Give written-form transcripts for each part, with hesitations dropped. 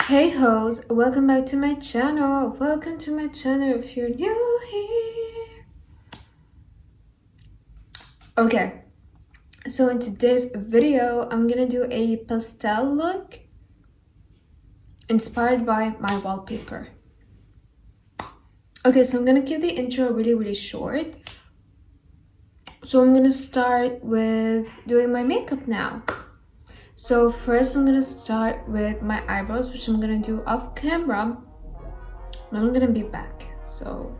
Hey hoes, welcome back to my channel. Welcome to my channel if you're new here. Okay, so in today's video, I'm gonna do a pastel look inspired by my wallpaper. Okay, so I'm gonna keep the intro really short. So I'm gonna start with doing my makeup now. So first I'm gonna start with my eyebrows, which I'm gonna do off camera. Then I'm gonna be back. So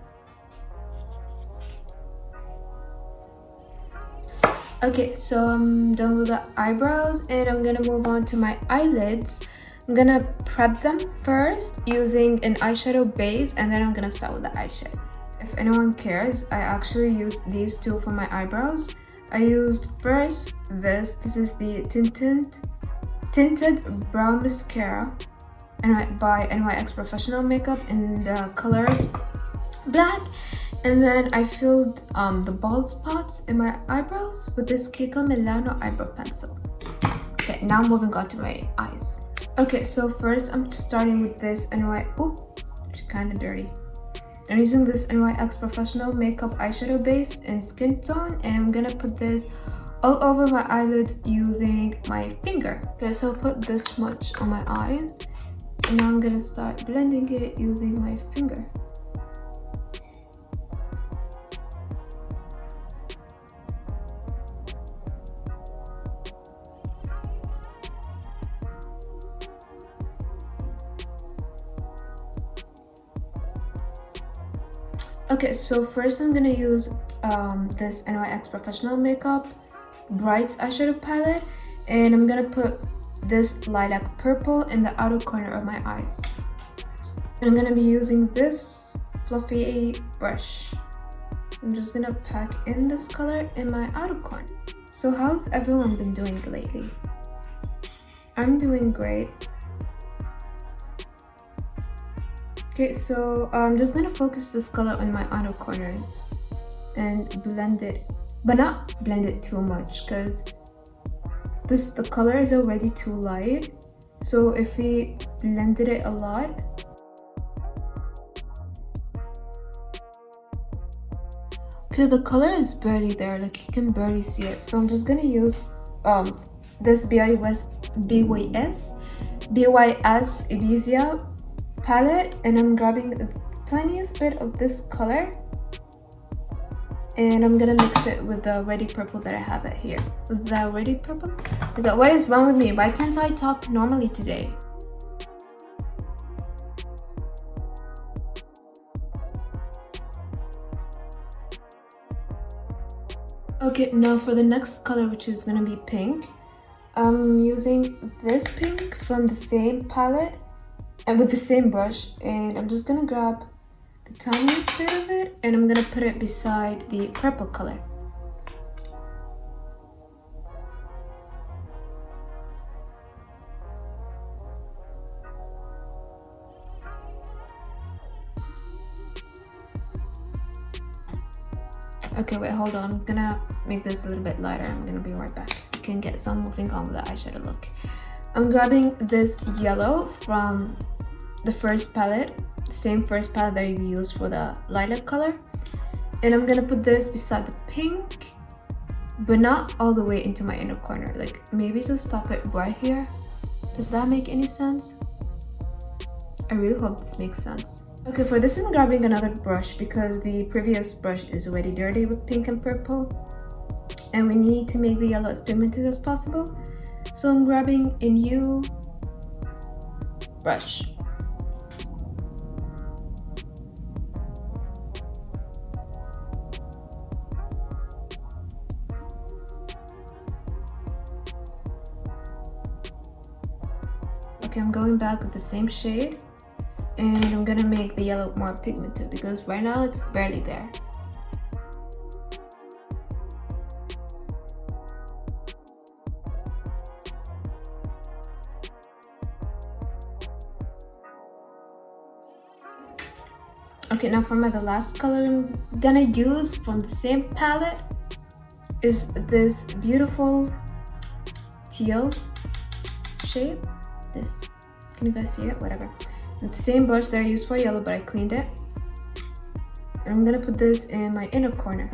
okay, so I'm done with the eyebrows and I'm gonna move on to my eyelids. I'm gonna prep them first using an eyeshadow base, and then I'm gonna start with the eyeshadow. If anyone cares, I actually used these two for my eyebrows. I used first this is the Tinted Brow Mascara by NYX Professional Makeup in the color black. And then I filled the bald spots in my eyebrows with this KIKO Milano eyebrow pencil. Okay, now moving on to my eyes. Okay, so first I'm starting with this it's kind of dirty. I'm using this NYX Professional Makeup eyeshadow base in Skin Tone, and I'm gonna put this all over my eyelids using my finger. Okay, so I'll put this much on my eyes, and now I'm gonna start blending it using my finger. Okay, so first I'm gonna use this NYX Professional Makeup Brights eyeshadow palette, and I'm gonna put this lilac purple in the outer corner of my eyes. And I'm gonna be using this fluffy brush. I'm just gonna pack in this color in my outer corner. So how's everyone been doing lately? I'm doing great. Okay, so I'm just gonna focus this color on my outer corners and blend it, but not blend it too much, because the color is already too light. So if we blended it a lot, okay, the color is barely there, like you can barely see it. So I'm just gonna use this BYS Ibizia palette, and I'm grabbing the tiniest bit of this color, and I'm gonna mix it with the Ready Purple that I have it here. With the Ready Purple? Okay, what is wrong with me? Why can't I talk normally today? Okay, now for the next color, which is gonna be pink, I'm using this pink from the same palette and with the same brush, and I'm just gonna grab the tiniest bit of it and I'm gonna put it beside the purple color. Okay, wait, hold on. I'm gonna make this a little bit lighter. I'm gonna be right back. You can get some moving on with the eyeshadow look. I'm grabbing this yellow from the first palette, the same first palette that we used for the lilac color, and I'm gonna put this beside the pink, but not all the way into my inner corner, like maybe just stop it right here. Does that make any sense? I really hope this makes sense. Okay, for this I'm grabbing another brush because the previous brush is already dirty with pink and purple, and we need to make the yellow as pigmented as possible. So I'm grabbing a new brush. Okay, I'm going back with the same shade, and I'm gonna make the yellow more pigmented because right now it's barely there. Okay, now for the last color I'm gonna use from the same palette is this beautiful teal shade. This, can you guys see it? Whatever. It's the same brush that I used for yellow, but I cleaned it. And I'm gonna put this in my inner corner.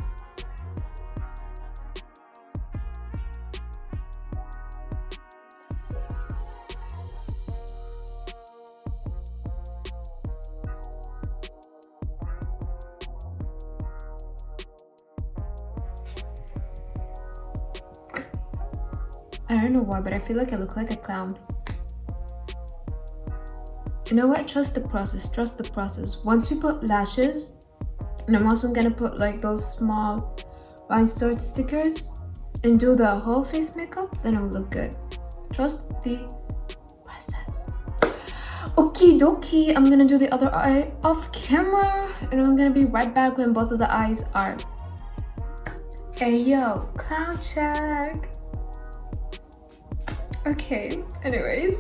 I don't know why, but I feel like I look like a clown. You know what? Trust the process. Trust the process. Once we put lashes, and I'm also gonna put like those small rhinestone stickers and do the whole face makeup, then it will look good. Trust the process. Okie dokie. I'm gonna do the other eye off camera, and I'm gonna be right back when both of the eyes are. Hey yo, clown check. Okay, anyways,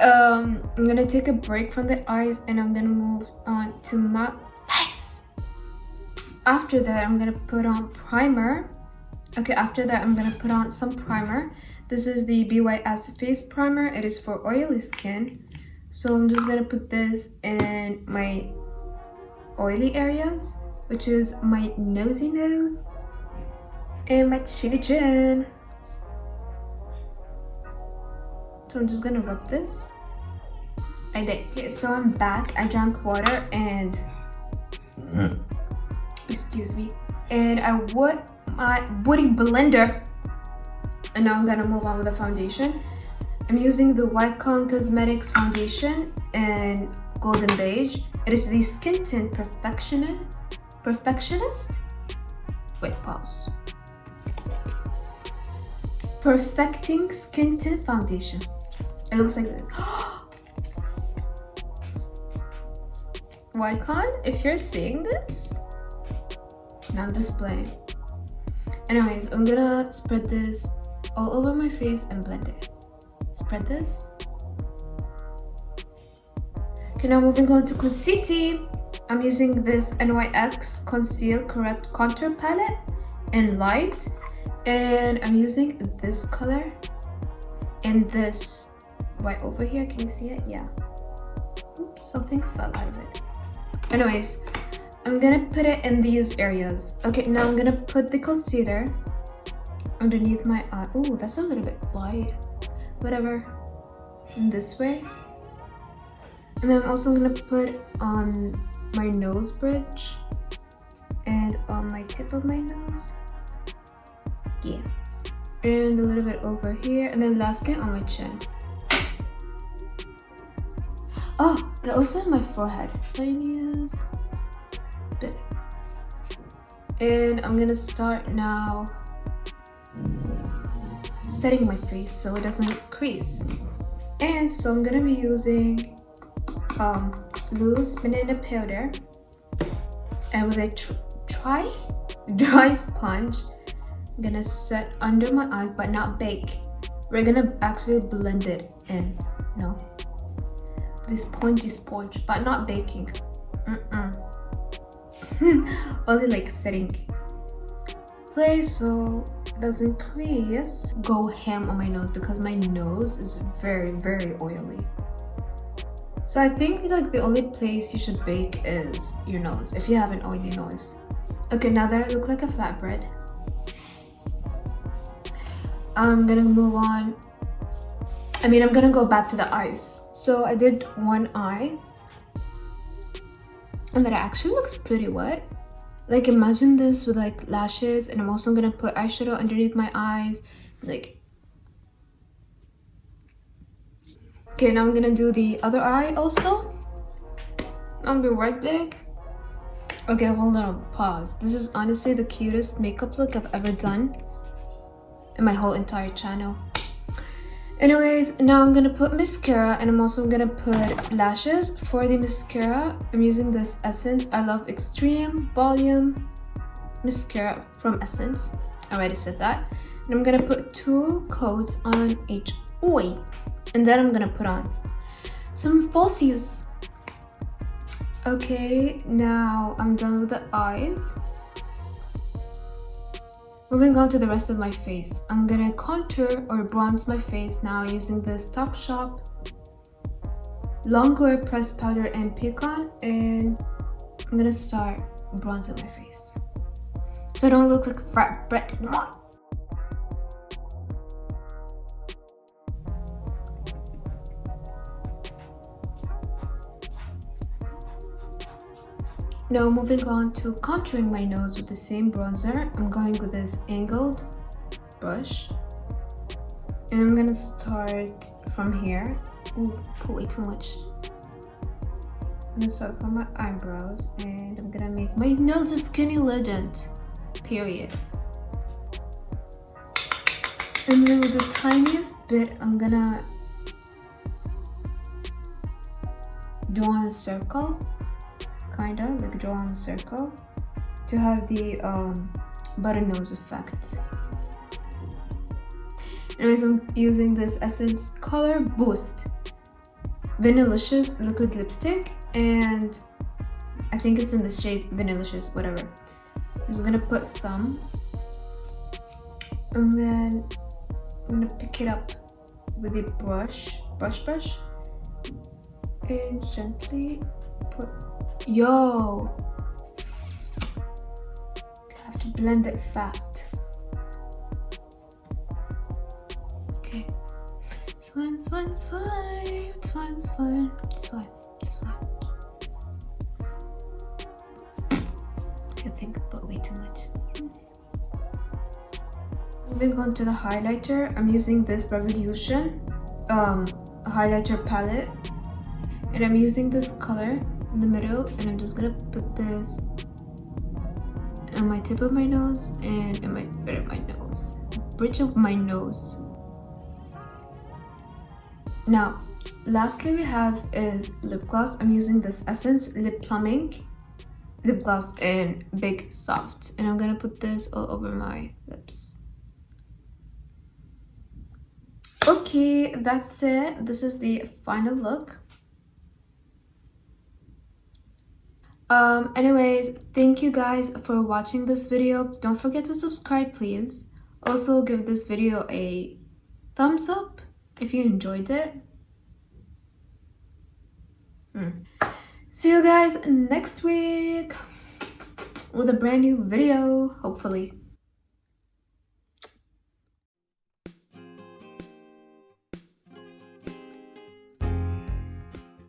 I'm gonna take a break from the eyes and I'm gonna move on to my face. After that, I'm gonna put on primer. Okay, after that, I'm gonna put on some primer. This is the BYS face primer. It is for oily skin. So I'm just gonna put this in my oily areas, which is my nosy nose and my chinny chin. So I'm just gonna rub this. I did. Okay, so I'm back. I drank water and excuse me. And I would my woody blender. And now I'm gonna move on with the foundation. I'm using the WYCON Cosmetics foundation in golden beige. It is the SkinTint perfectionist. Wait, pause. Perfecting Skin Tint foundation. It looks like this. WYCON, if you're seeing this, now I'm just playing. Anyways, I'm gonna spread this all over my face and blend it. Spread this. Okay, now moving on to concealer. I'm using this NYX Conceal Correct Contour Palette in light. And I'm using this color and this right over here. Can you see it? Yeah. Oops, something fell out of it. Anyways, I'm gonna put it in these areas. Okay, now I'm gonna put the concealer underneath my eye. Oh, that's a little bit light. Whatever. In this way. And then I'm also gonna put on my nose bridge and on my tip of my nose. Yeah, and a little bit over here, and then lastly on my chin. Oh, and also on my forehead. Tiniest bit. And I'm gonna start now setting my face so it doesn't crease. And so I'm gonna be using loose banana powder, and with a dry sponge. I'm gonna set under my eyes but not bake. We're gonna actually blend it in. No, this spongy sponge, but not baking. Only like setting place so it doesn't crease. Go ham on my nose because my nose is very, very oily. So I think like the only place you should bake is your nose if you have an oily nose. Okay, now that I look like a flatbread, I'm gonna move on. I'm gonna go back to the eyes. So I did one eye, and that actually looks pretty wet. Like imagine this with like lashes, and I'm also gonna put eyeshadow underneath my eyes. Like, okay, now I'm gonna do the other eye also. I'll be right back. Okay, hold on, pause. This is honestly the cutest makeup look I've ever done in my whole entire channel. Anyways, now I'm gonna put mascara, and I'm also gonna put lashes. For the mascara, I'm using this Essence I Love Extreme Volume Mascara from Essence. I already said that. And I'm gonna put 2 coats on each eye. And then I'm gonna put on some falsies. Okay, now I'm done with the eyes. Moving on to the rest of my face, I'm gonna contour or bronze my face now using this Topshop Longwear pressed powder and Pecan, and I'm gonna start bronzing my face so I don't look like a fat bread anymore. Now moving on to contouring my nose with the same bronzer, I'm going with this angled brush, and I'm gonna start from here. Ooh, put way too much. I'm gonna start from my eyebrows, and I'm gonna make my nose a skinny legend, period. And then with the tiniest bit, I'm gonna draw on a circle, kind of like draw on a circle to have the button nose effect. Anyways, I'm using this Essence Color Boost Vinylicious liquid lipstick, and I think it's in the shade Vinylicious, whatever. I'm just gonna put some, and then I'm gonna pick it up with a brush, and gently put. Yo, I have to blend it fast. Okay, it's fine, it's fine, it's fine, it's fine, it's fine, it's fine, it's fine. I think about way too much. Moving on to the highlighter, I'm using this Revolution highlighter palette, and I'm using this color in the middle, and I'm just gonna put this on my tip of my nose and in my bridge of my nose. Now, lastly we have is lip gloss. I'm using this Essence Lip Plumbing lip gloss in Big Soft, and I'm gonna put this all over my lips. Okay, that's it. This is the final look. Anyways, thank you guys for watching this video. Don't forget to subscribe, please. Also, give this video a thumbs up if you enjoyed it. See you guys next week with a brand new video, hopefully.